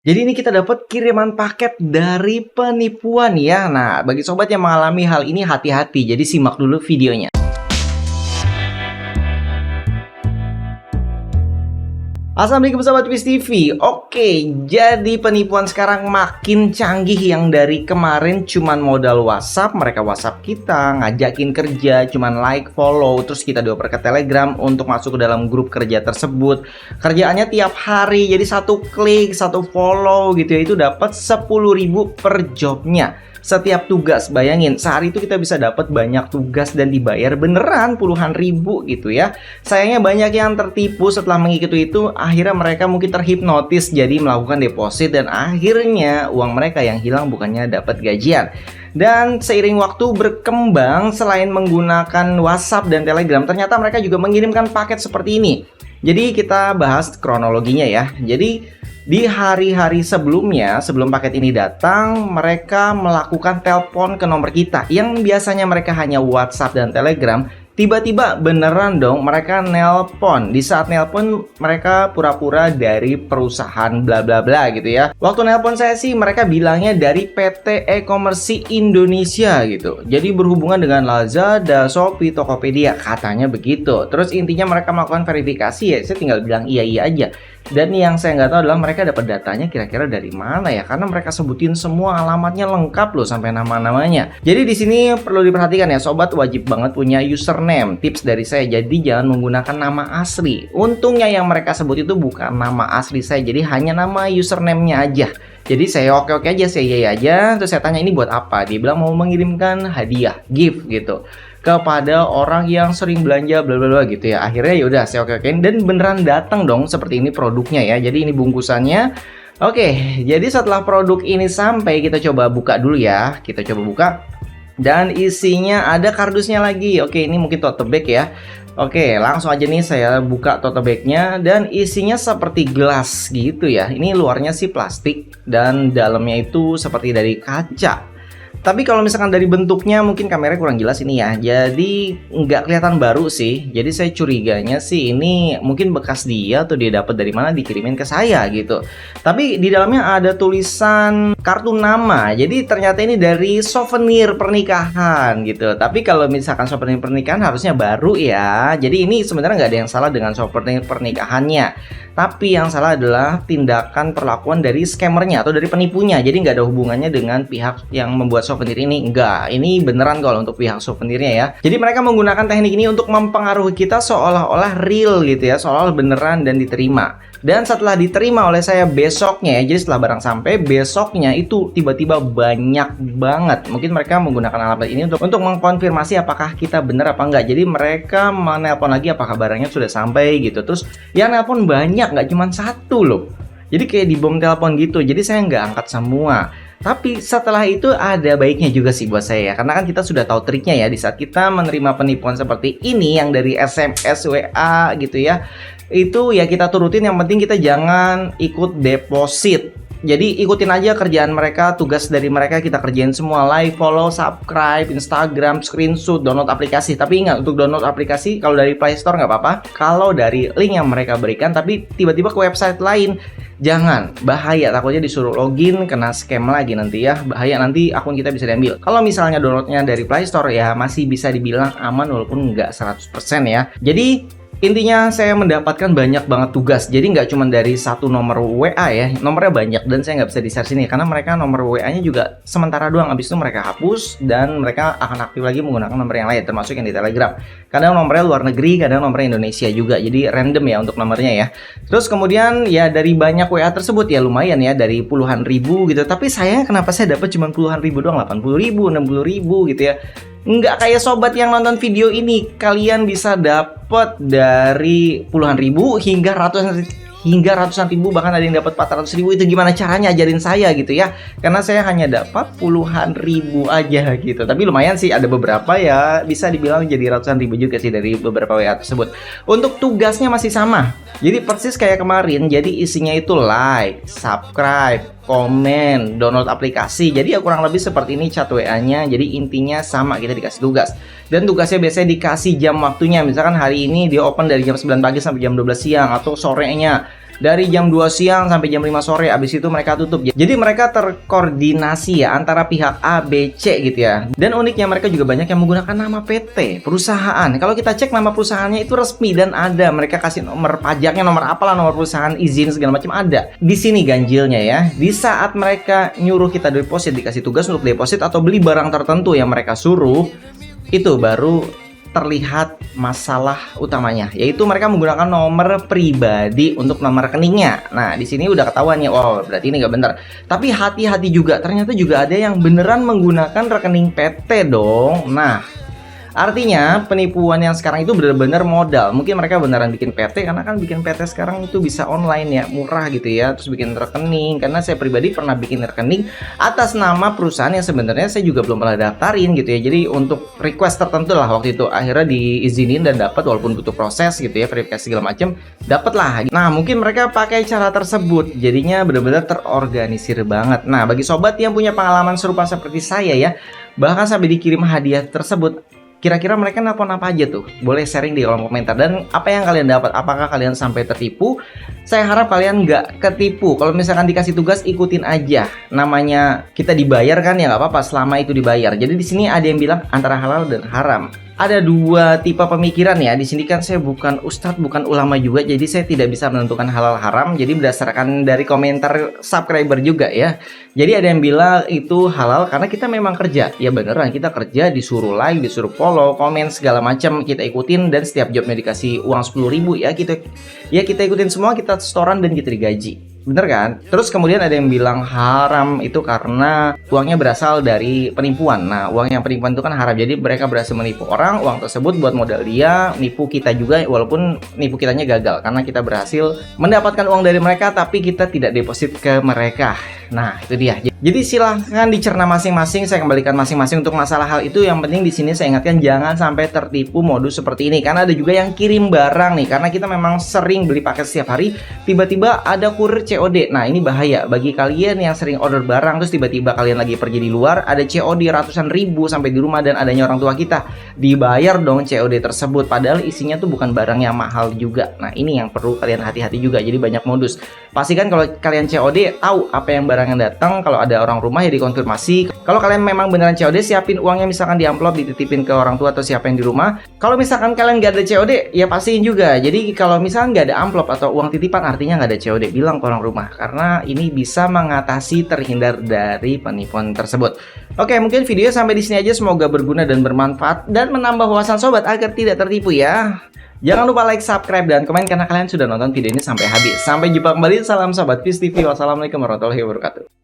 Jadi ini kita dapat kiriman paket dari penipuan ya. Nah, bagi sobat yang mengalami hal ini hati-hati. Jadi simak dulu videonya. Assalamualaikum sahabat Twist TV. Oke, jadi penipuan sekarang makin canggih. Yang dari kemarin cuman modal WhatsApp, mereka WhatsApp kita, ngajakin kerja, cuman like, follow, terus kita dioper ke Telegram untuk masuk ke dalam grup kerja tersebut. Kerjaannya tiap hari, jadi satu klik, satu follow gitu ya, itu dapat 10.000 per jobnya. Setiap tugas, bayangin sehari itu kita bisa dapat banyak tugas dan dibayar beneran puluhan ribu gitu ya. Sayangnya banyak yang tertipu setelah mengikuti itu, akhirnya mereka mungkin terhipnotis jadi melakukan deposit dan akhirnya uang mereka yang hilang bukannya dapat gajian. Dan seiring waktu berkembang, selain menggunakan WhatsApp dan Telegram, ternyata mereka juga mengirimkan paket seperti ini. Jadi kita bahas kronologinya ya. Jadi di hari-hari sebelumnya, sebelum paket ini datang, mereka melakukan telepon ke nomor kita yang biasanya mereka hanya WhatsApp dan Telegram. Tiba-tiba beneran dong mereka nelpon. Di saat nelpon mereka pura-pura dari perusahaan bla bla bla gitu ya. Waktu nelpon saya sih mereka bilangnya dari PT E-commerce Indonesia gitu. Jadi berhubungan dengan Lazada, Shopee, Tokopedia, katanya begitu. Terus intinya mereka melakukan verifikasi ya, saya tinggal bilang iya aja. Dan yang saya nggak tahu adalah mereka dapat datanya kira-kira dari mana ya, karena mereka sebutin semua alamatnya lengkap loh sampai nama-namanya. Jadi di sini perlu diperhatikan ya sobat, wajib banget punya username. Tips dari saya, jadi jangan menggunakan nama asli. Untungnya yang mereka sebut itu bukan nama asli saya, jadi hanya nama username-nya aja. Jadi saya oke aja, saya iya aja. Terus saya tanya ini buat apa? Dia bilang mau mengirimkan hadiah, gift gitu, kepada orang yang sering belanja bla bla bla gitu ya. Akhirnya ya udah saya okein dan beneran datang dong seperti ini produknya ya. Jadi ini bungkusannya. Oke, jadi setelah produk ini sampai, kita coba buka dulu ya. Kita coba buka dan isinya ada kardusnya lagi. Oke, ini mungkin tote bag ya. Oke, langsung aja nih saya buka tote bagnya dan isinya seperti gelas gitu ya. Ini luarnya sih plastik dan dalamnya itu seperti dari kaca. Tapi kalau misalkan dari bentuknya mungkin kameranya kurang jelas ini ya. Jadi nggak kelihatan baru sih. Jadi saya curiganya sih ini mungkin bekas dia atau dia dapat dari mana dikirimin ke saya gitu. Tapi di dalamnya ada tulisan kartu nama. Jadi ternyata ini dari souvenir pernikahan gitu. Tapi kalau misalkan souvenir pernikahan harusnya baru ya. Jadi ini sebenarnya nggak ada yang salah dengan souvenir pernikahannya. Tapi yang salah adalah tindakan perlakuan dari scammernya atau dari penipunya. Jadi nggak ada hubungannya dengan pihak yang membuat souvenir ini. Enggak, ini beneran kalau untuk pihak souvenirnya ya. Jadi mereka menggunakan teknik ini untuk mempengaruhi kita seolah-olah real gitu ya, seolah-olah beneran dan diterima. Dan setelah diterima oleh saya besoknya ya, jadi setelah barang sampai besoknya itu tiba-tiba banyak banget. Mungkin mereka menggunakan alamat ini untuk mengkonfirmasi apakah kita bener apa enggak. Jadi mereka menelpon lagi apakah barangnya sudah sampai gitu. Terus yang nelpon banyak, nggak cuma satu loh. Jadi kayak di bom telepon gitu. Jadi saya nggak angkat semua. Tapi setelah itu ada baiknya juga sih buat saya ya. Karena kan kita sudah tahu triknya ya. Di saat kita menerima penipuan seperti ini yang dari SMS, WA gitu ya, itu ya kita turutin, yang penting kita jangan ikut deposit. Jadi ikutin aja kerjaan mereka, tugas dari mereka kita kerjain semua. Like, follow, subscribe, Instagram, screenshot, download aplikasi. Tapi ingat, untuk download aplikasi kalau dari Play Store nggak apa-apa. Kalau dari link yang mereka berikan tapi tiba-tiba ke website lain, jangan, bahaya, takutnya disuruh login kena scam lagi nanti ya. Bahaya, nanti akun kita bisa diambil. Kalau misalnya downloadnya dari Play Store ya masih bisa dibilang aman walaupun nggak 100% ya. Jadi intinya saya mendapatkan banyak banget tugas. Jadi nggak cuma dari satu nomor WA ya, nomornya banyak dan saya nggak bisa di-share sini karena mereka nomor WA-nya juga sementara doang. Habis itu mereka hapus dan mereka akan aktif lagi menggunakan nomor yang lain, termasuk yang di Telegram. Kadang nomornya luar negeri, kadang nomornya Indonesia juga. Jadi random ya untuk nomornya ya. Terus kemudian ya dari banyak WA tersebut ya lumayan ya, dari puluhan ribu gitu. Tapi sayang kenapa saya dapat cuma puluhan ribu doang, 80.000, 60.000 gitu ya. Nggak kayak sobat yang nonton video ini, kalian bisa dapat dari puluhan ribu hingga ratusan ribu, bahkan ada yang dapat 400.000. Itu gimana caranya, ajarin saya gitu ya, karena saya hanya dapat puluhan ribu aja gitu. Tapi lumayan sih, ada beberapa ya bisa dibilang jadi ratusan ribu juga sih dari beberapa WA tersebut. Untuk tugasnya masih sama, jadi persis kayak kemarin. Jadi isinya itu like, subscribe, komen, download aplikasi. Jadi ya kurang lebih seperti ini chat WA-nya. Jadi intinya sama, kita dikasih tugas. Dan tugasnya biasanya dikasih jam waktunya. Misalkan hari ini dia open dari jam 9 pagi sampai jam 12 siang atau sorenya. dari jam 2 siang sampai jam 5 sore, abis itu mereka tutup. Jadi mereka terkoordinasi ya antara pihak A, B, C gitu ya. Dan uniknya mereka juga banyak yang menggunakan nama PT, perusahaan. Kalau kita cek nama perusahaannya itu resmi dan ada, mereka kasih nomor pajaknya, nomor apalah, nomor perusahaan, izin segala macam ada. Di sini ganjilnya ya, di saat mereka nyuruh kita deposit, dikasih tugas untuk deposit atau beli barang tertentu yang mereka suruh, itu baru terlihat masalah utamanya, yaitu mereka menggunakan nomor pribadi untuk nomor rekeningnya. Nah, di sini udah ketahuan ya, oh berarti ini nggak bener. Tapi hati-hati juga, ternyata juga ada yang beneran menggunakan rekening PT dong. Nah, artinya penipuan yang sekarang itu benar-benar modal. Mungkin mereka beneran bikin PT, karena kan bikin PT sekarang itu bisa online ya, murah gitu ya. Terus bikin rekening, karena saya pribadi pernah bikin rekening atas nama perusahaan yang sebenarnya saya juga belum pernah daftarin gitu ya. Jadi untuk request tertentu lah waktu itu, akhirnya diizinin dan dapat, walaupun butuh proses gitu ya, verifikasi segala macam, dapat lah. Nah, mungkin mereka pakai cara tersebut, jadinya benar-benar terorganisir banget. Nah, bagi sobat yang punya pengalaman serupa seperti saya ya, bahkan sampai dikirim hadiah tersebut, kira-kira mereka nelpon apa aja tuh? Boleh sharing di kolom komentar. Dan apa yang kalian dapat? Apakah kalian sampai tertipu? Saya harap kalian nggak ketipu. Kalau misalkan dikasih tugas, ikutin aja. Namanya kita dibayar kan ya, nggak apa-apa selama itu dibayar. Jadi di sini ada yang bilang antara halal dan haram. Ada dua tipe pemikiran ya. Di sini kan saya bukan ustadz, bukan ulama juga, jadi saya tidak bisa menentukan halal haram. Jadi berdasarkan dari komentar subscriber juga ya. Jadi ada yang bilang itu halal karena kita memang kerja. Ya beneran, kita kerja, disuruh like, disuruh follow, komen segala macam kita ikutin, dan setiap jobnya dikasih uang 10.000 ya, kita ikutin semua, kita setoran dan kita digaji. Bener kan? Terus kemudian ada yang bilang haram itu karena uangnya berasal dari penipuan. Nah, uang yang penipuan itu kan haram. Jadi mereka berhasil menipu orang, uang tersebut buat modal dia, nipu kita juga, walaupun nipu kitanya gagal karena kita berhasil mendapatkan uang dari mereka tapi kita tidak deposit ke mereka. Nah, itu dia. Jadi silahkan dicerna masing-masing, saya kembalikan masing-masing untuk masalah hal itu. Yang penting di sini saya ingatkan jangan sampai tertipu modus seperti ini, karena ada juga yang kirim barang nih, karena kita memang sering beli paket setiap hari, tiba-tiba ada kurir COD. Nah, ini bahaya bagi kalian yang sering order barang terus tiba-tiba kalian lagi pergi di luar, ada COD ratusan ribu sampai di rumah dan adanya orang tua kita, dibayar dong COD tersebut, padahal isinya tuh bukan barang yang mahal juga. Nah, ini yang perlu kalian hati-hati juga. Jadi banyak modus. Pastikan kalau kalian COD tahu apa yang barang yang datang. Kalau ada orang rumah ya dikonfirmasi. Kalau kalian memang beneran COD, siapin uangnya misalkan di amplop, dititipin ke orang tua atau siapa yang di rumah. Kalau misalkan kalian nggak ada COD, ya pastiin juga. Jadi kalau misalkan nggak ada amplop atau uang titipan, artinya nggak ada COD, bilang ke orang rumah, karena ini bisa mengatasi terhindar dari penipuan tersebut. Oke, mungkin video sampai di sini aja. Semoga berguna dan bermanfaat dan menambah wawasan sobat agar tidak tertipu ya. Jangan lupa like, subscribe, dan komen karena kalian sudah nonton video ini sampai habis. Sampai jumpa kembali. Salam sobat Peace TV. Wassalamualaikum warahmatullahi wabarakatuh.